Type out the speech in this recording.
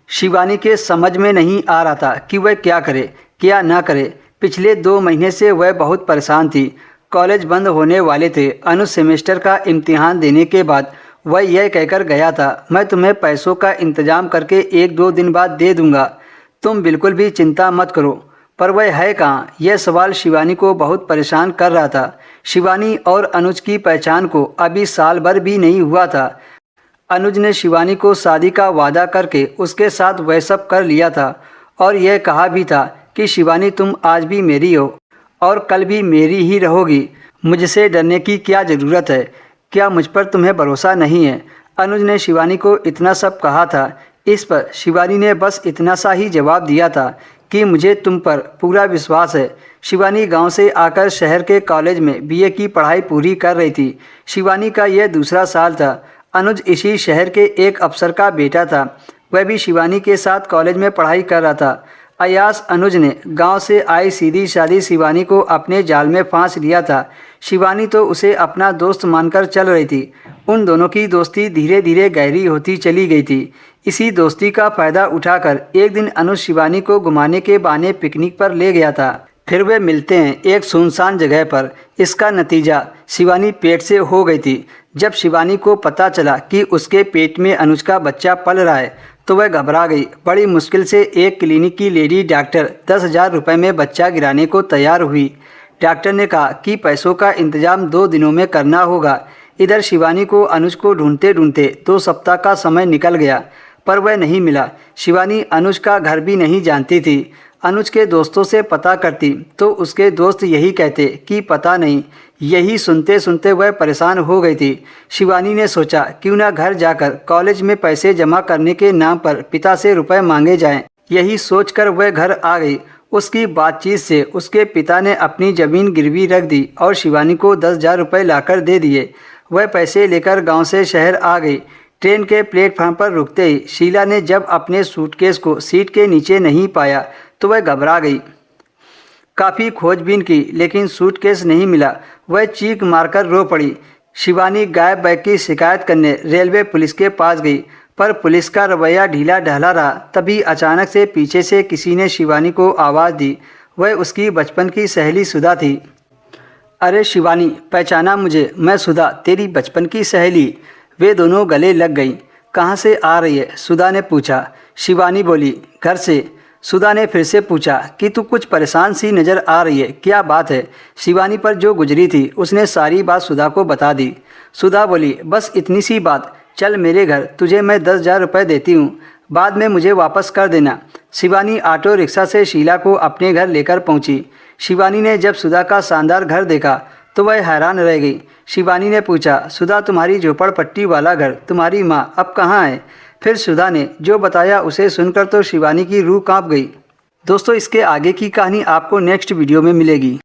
शिवानी के समझ में नहीं आ रहा था कि वह क्या करे क्या ना करे। पिछले 2 महीने से वह बहुत परेशान थी। कॉलेज बंद होने वाले थे। अनुज सेमेस्टर का इम्तिहान देने के बाद वह यह कहकर गया था, मैं तुम्हें पैसों का इंतजाम करके 1-2 दिन बाद दे दूंगा, तुम बिल्कुल भी चिंता मत करो। पर वह है कहाँ? यह सवाल शिवानी को बहुत परेशान कर रहा था। शिवानी और अनुज की पहचान को अभी साल भर भी नहीं हुआ था। अनुज ने शिवानी को शादी का वादा करके उसके साथ वह सब कर लिया था और यह कहा भी था कि शिवानी तुम आज भी मेरी हो और कल भी मेरी ही रहोगी। मुझसे डरने की क्या ज़रूरत है? क्या मुझ पर तुम्हें भरोसा नहीं है? अनुज ने शिवानी को इतना सब कहा था। इस पर शिवानी ने बस इतना सा ही जवाब दिया था कि मुझे तुम पर पूरा विश्वास है। शिवानी गांव से आकर शहर के कॉलेज में बीए की पढ़ाई पूरी कर रही थी। शिवानी का यह दूसरा साल था। अनुज इसी शहर के एक अफसर का बेटा था। वह भी शिवानी के साथ कॉलेज में पढ़ाई कर रहा था। अयास अनुज ने गांव से आई सीधी सादी शिवानी को अपने जाल में फांस लिया था। शिवानी तो उसे अपना दोस्त मानकर चल रही थी। उन दोनों की दोस्ती धीरे धीरे गहरी होती चली गई थी। इसी दोस्ती का फायदा उठाकर एक दिन अनुज शिवानी को घुमाने के बहाने पिकनिक पर ले गया था। फिर वे मिलते हैं एक सुनसान जगह पर। इसका नतीजा शिवानी पेट से हो गई थी। जब शिवानी को पता चला कि उसके पेट में अनुज का बच्चा पल रहा है तो वह घबरा गई। बड़ी मुश्किल से एक क्लिनिक की लेडी डॉक्टर 10,000 रुपये में बच्चा गिराने को तैयार हुई। डॉक्टर ने कहा कि पैसों का इंतजाम 2 दिनों में करना होगा। इधर शिवानी को अनुज को ढूंढते ढूंढते 2 सप्ताह का समय निकल गया पर वह नहीं मिला। शिवानी अनुज का घर भी नहीं जानती थी। अनुज के दोस्तों से पता करती तो उसके दोस्त यही कहते कि पता नहीं। यही सुनते सुनते वह परेशान हो गई थी। शिवानी ने सोचा क्यों ना घर जाकर कॉलेज में पैसे जमा करने के नाम पर पिता से रुपए मांगे जाएं। यही सोचकर वह घर आ गई। उसकी बातचीत से उसके पिता ने अपनी ज़मीन गिरवी रख दी और शिवानी को 10,000 रुपये लाकर दे दिए। वह पैसे लेकर गाँव से शहर आ गई। ट्रेन के प्लेटफार्म पर रुकते ही शीला ने जब अपने सूटकेस को सीट के नीचे नहीं पाया तो वह घबरा गई। काफ़ी खोजबीन की लेकिन सूटकेस नहीं मिला। वह चीख मारकर रो पड़ी। शिवानी गायब बैग की शिकायत करने रेलवे पुलिस के पास गई पर पुलिस का रवैया ढीला ढाला रहा। तभी अचानक से पीछे से किसी ने शिवानी को आवाज़ दी। वह उसकी बचपन की सहेली सुधा थी। अरे शिवानी, पहचाना मुझे? मैं सुधा, तेरी बचपन की सहेली। वे दोनों गले लग गईं। कहाँ से आ रही है? सुधा ने पूछा। शिवानी बोली, घर से। सुधा ने फिर से पूछा कि तू कुछ परेशान सी नज़र आ रही है, क्या बात है? शिवानी पर जो गुजरी थी उसने सारी बात सुधा को बता दी। सुधा बोली, बस इतनी सी बात, चल मेरे घर, तुझे मैं 10,000 रुपये देती हूँ, बाद में मुझे वापस कर देना। शिवानी ऑटो रिक्शा से शीला को अपने घर लेकर पहुँची। शिवानी ने जब सुधा का शानदार घर देखा तो वह हैरान रह गई। शिवानी ने पूछा, सुधा तुम्हारी झोपड़पट्टी वाला घर, तुम्हारी माँ अब कहाँ है? फिर सुधा ने जो बताया उसे सुनकर तो शिवानी की रूह कांप गई। दोस्तों, इसके आगे की कहानी आपको नेक्स्ट वीडियो में मिलेगी।